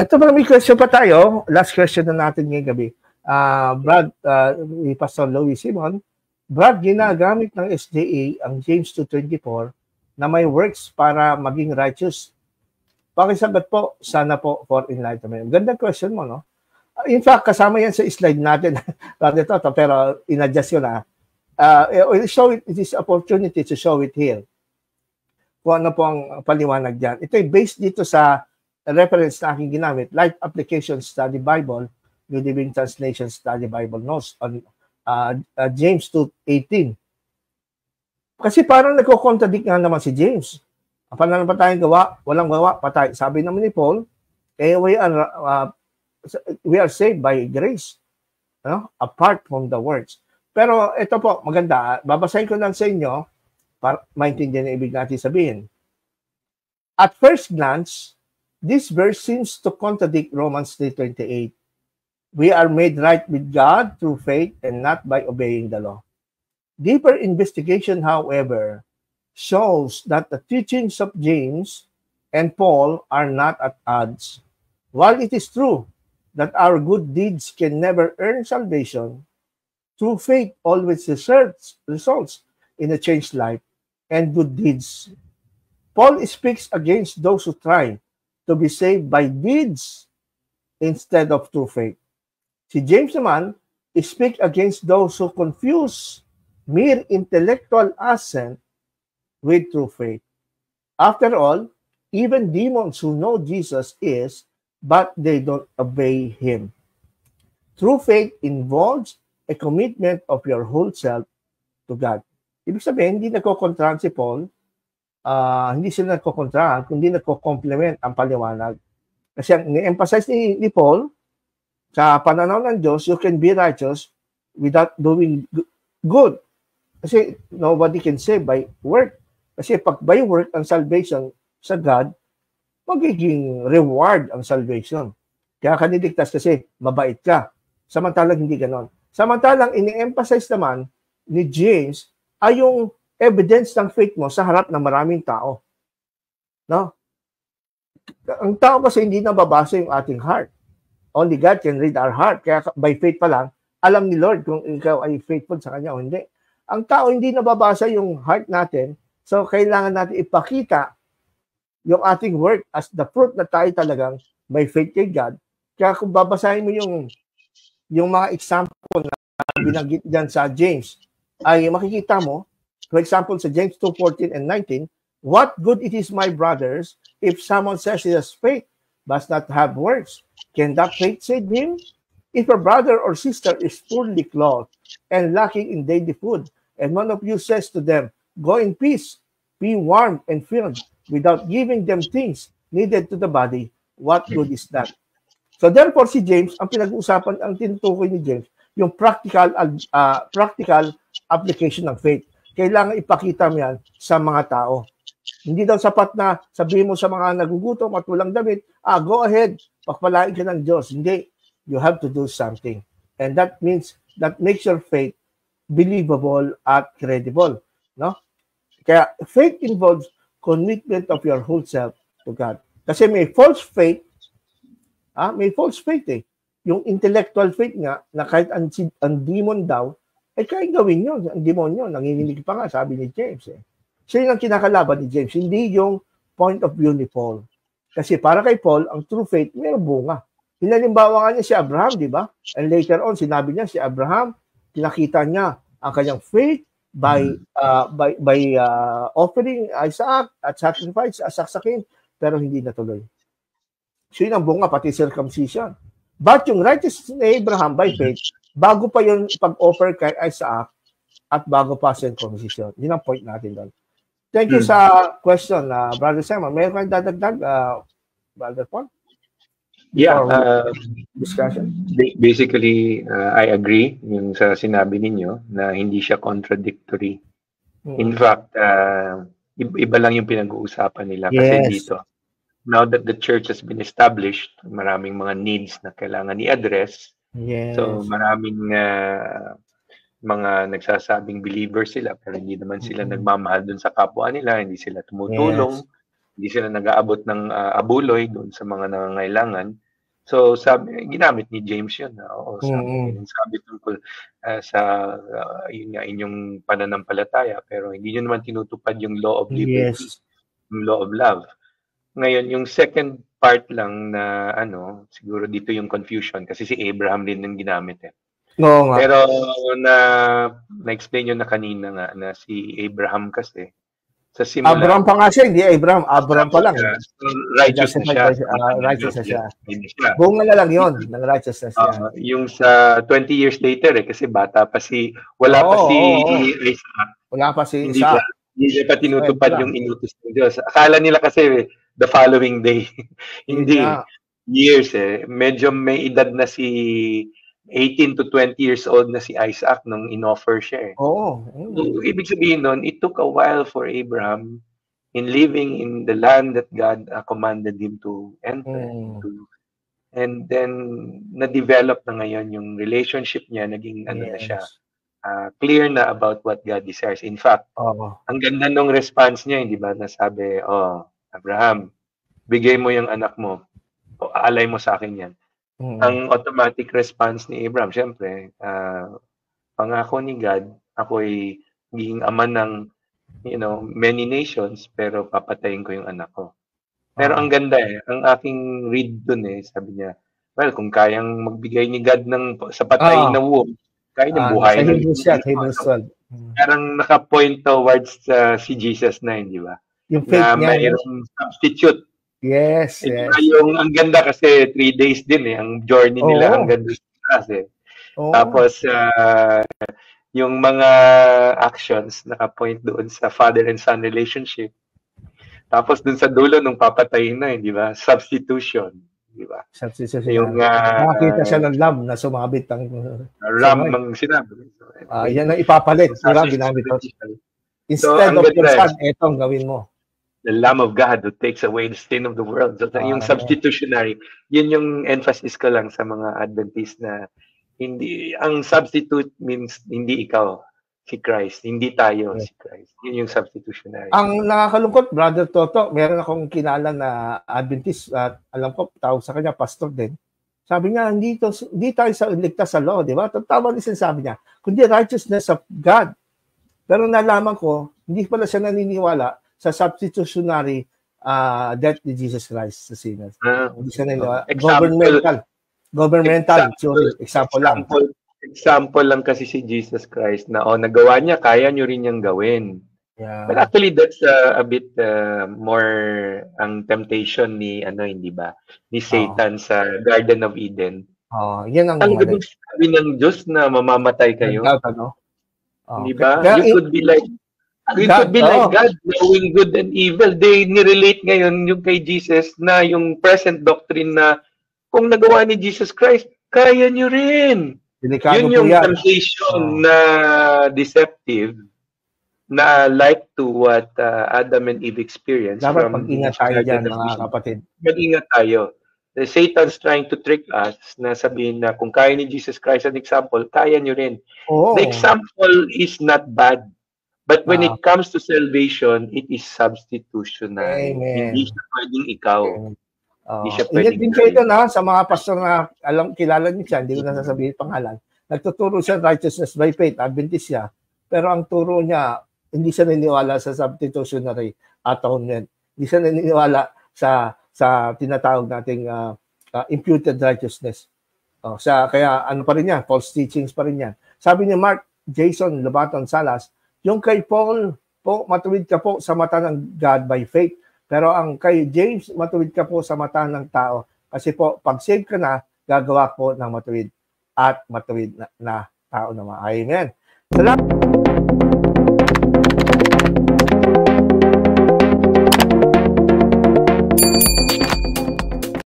Ito ba, may question pa tayo. Last question na natin ngayong gabi. Brad, Pastor Louis Simon, Brad, ginagamit ng SDA ang James 2:24 na may works para maging righteous. Pakisagot po, sana po for enlightenment. Ganda question mo, no? In fact, kasama yan sa slide natin. Pero in-adjust yun na. Show it is opportunity to show it here. Kung ano po ang paliwanag dyan. Ito ay based dito sa reference na aking ginamit, Life Application Study Bible, New Living Translation Study Bible Notes on James 2:18. Kasi parang nagko-contradict nga naman si James. Ang pananampalatayang gawa, walang gawa, patay. Sabi naman ni Paul, we are saved by grace, apart from the works. Pero ito po, maganda. Babasahin ko lang sa inyo para maintindihan ang ibig natin sabihin. At first glance, this verse seems to contradict Romans 3:28. We are made right with God through faith and not by obeying the law. Deeper investigation, however, shows that the teachings of James and Paul are not at odds. While it is true that our good deeds can never earn salvation, true faith always results in a changed life and good deeds. Paul speaks against those who try to be saved by deeds instead of true faith. Si James naman speaks against those who confuse mere intellectual assent with true faith. After all, even demons who know Jesus is, but they don't obey him. True faith involves a commitment of your whole self to God. Ibig sabihin, hindi nagkokontrahan si Paul, hindi sila nagkokontrahan, kundi nagko-complement ang paliwanag. Kasi ang ni-emphasize ni Paul, sa pananaw ng Diyos, you can be righteous without doing good. Kasi nobody can save by work. Kasi pag by work ang salvation sa God, magiging reward ang salvation. Kaya ka niligtas kasi mabait ka. Samantalang hindi ganon. Samantalang ini-emphasize naman ni James ay yung evidence ng faith mo sa harap ng maraming tao. No? Ang tao kasi hindi nababasa yung ating heart. Only God can read our heart. Kaya by faith pa lang, alam ni Lord kung ikaw ay faithful sa Kanya o hindi. Ang tao hindi nababasa yung heart natin, so kailangan natin ipakita yung ating work as the fruit na tayo talagang may faith kay God. Kaya kung babasahin mo yung mga example na binanggit dyan sa James, ay makikita mo, for example, sa James 2:14 and 19, what good it is, my brothers, if someone says he has faith, but not have works? Can that faith save him? If a brother or sister is poorly clothed and lacking in daily food, and one of you says to them, go in peace, be warm and filled, without giving them things needed to the body, what good is that? So therefore, si James, ang pinag-uusapan, ang tinutukoy ni James, yung practical application ng faith. Kailangan ipakita mo yan sa mga tao. Hindi daw sapat na sabihin mo sa mga nagugutom at walang damit, go ahead, pakpalain ka ng Diyos. Hindi. You have to do something. And that means, that makes your faith believable at credible. No? Kaya faith involves commitment of your whole self to God. Kasi may false faith, Yung intellectual faith nga, na kahit ang demon daw, ay kaya gawin yun. Ang demonyo, nanginginig pa nga, sabi ni James. So yun ang kinakalaban ni James, hindi yung point of view ni Paul. Kasi para kay Paul, ang true faith, may bunga. Hinalimbawa nga niya si Abraham, di ba? And later on, sinabi niya si Abraham, pinakita niya ang kanyang faith by offering Isaac at sacrifice, saksakin, pero hindi natuloy. So yun ang bunga, pati circumcision. But yung righteousness ni Abraham by faith, bago pa yung pag-offer kay Isaac at bago pa circumcision. Yun ang point natin doon. Thank you sa question, Brother Simon. Mayroon kayong dadagdag, Brother Paul? Yeah. Discussion? Basically, I agree yung sa sinabi ninyo na hindi siya contradictory. In fact, iba lang yung pinag-uusapan nila. Kasi dito, now that the church has been established, maraming mga needs na kailangan i-address. So maraming mga nagsasabing believers sila pero hindi naman sila nagmamahal dun sa kapwa nila, hindi sila tumutulong, hindi sila nag-aabot ng abuloy dun sa mga nangangailangan. So ginamit ni James yun. Sabi tungkol sa yun nga, inyong pananampalataya, pero hindi nyo naman tinutupad yung law of liberty, yung law of love. Ngayon, yung second part lang na siguro dito yung confusion kasi si Abraham din yung ginamit eh. No, nga. Pero na-explain nyo na kanina nga na si Abraham kasi sa simula. Abraham pa nga siya, hindi Abraham. Abraham pa lang. Righteous na siya. Righteous na siya. Bunga na lang yun, ng righteous na siya. Yung sa 20 years later kasi bata pa wala pa si Isaac. Wala pa si Isaac. Hindi pa tinutupad yung inutos ng Diyos. Akala nila kasi the following day. Hindi. Years Medyo may edad na si 18 to 20 years old na si Isaac nung inoffer siya So, ibig sabihin nun, it took a while for Abraham in living in the land that God commanded him to enter into. And then, na-develop na ngayon yung relationship niya, naging na siya, clear na about what God desires. In fact, ang ganda nung response niya, hindi ba, nasabi, Abraham, bigay mo yung anak mo, alay mo sa akin yan. Ang automatic response ni Abraham, syempre, pangako ni God, ako'y magiging ama ng, many nations, pero papatayin ko yung anak ko. Pero ang ganda ang aking read dun sabi niya, well, kung kayang magbigay ni God sa patayin na womb, kaya niyang buhay. Parang naka-point towards si Jesus na, di ba? Yung faith niya. Mayroong substitute. Yes. Ang ganda kasi 3 days din ang journey nila hanggang doon sa taas Tapos yung mga actions naka-point doon sa father and son relationship. Tapos doon sa dulo nung papatayin na, di ba? Substitution, di ba? Substitution. Yung nakita siya ng lamb na sumabit ang ram ng sinabi. Yan ang ipapalit, di ba? Ginamit ko. Instead of your son, etong gawin mo. The Lamb of God who takes away the sin of the world. So, yung substitutionary, yun yung emphasis ko lang sa mga Adventist na ang substitute means hindi ikaw, si Christ. Hindi tayo, si Christ. Yun yung substitutionary. Ang nakakalungkot, Brother Toto, meron akong kilala na Adventist at alam ko, tawag sa kanya, pastor din. Sabi niya, hindi tayo ligtas sa law, di ba? Tama din sinasabi niya, kundi righteousness of God. Pero nalaman ko, hindi pala siya naniniwala sa substitutionary death ni Jesus Christ sa sinners. Hindi siya naniniwala. Governmental theory. Example lang kasi si Jesus Christ na nagawa niya, kaya nyo rin niyang gawin. Yeah. But actually, that's a bit more ang temptation ni, hindi ba? Ni Satan sa Garden of Eden. Yan ang sabi ng Diyos na mamamatay kayo. Di ba? You could be like God, knowing good and evil. They nirelate ngayon yung kay Jesus na yung present doctrine na kung nagawa ni Jesus Christ, kaya nyo rin. Yun yung temptation na deceptive na like to what Adam and Eve experienced. Dapat mag-ingat tayo dyan, mga kapatid. Mag-ingat tayo. Satan's trying to trick us na sabihin na kung kaya ni Jesus Christ an example, kaya nyo rin. The example is not bad. But when it comes to salvation, it is substitutionary. Hindi siya pwedeng ikaw. Hindi siya pwedeng din kayo doon sa mga pastor na kilala niyo siya, hindi ko na sasabihin pangalan. Nagtuturo siya righteousness by faith, Adventist siya. Pero ang turo niya, hindi siya naniniwala sa substitutionary atonement. Hindi siya naniniwala sa tinatawag nating imputed righteousness. Kaya ano pa rin yan, false teachings pa rin yan. Sabi ni Mark Jason Lobaton Salas, yung kay Paul po, matuwid ka po sa mata ng God by faith. Pero ang kay James, matuwid ka po sa mata ng tao. Kasi po, pag save ka na, gagawa po ng matuwid at matuwid na tao naman. Amen. Salamat.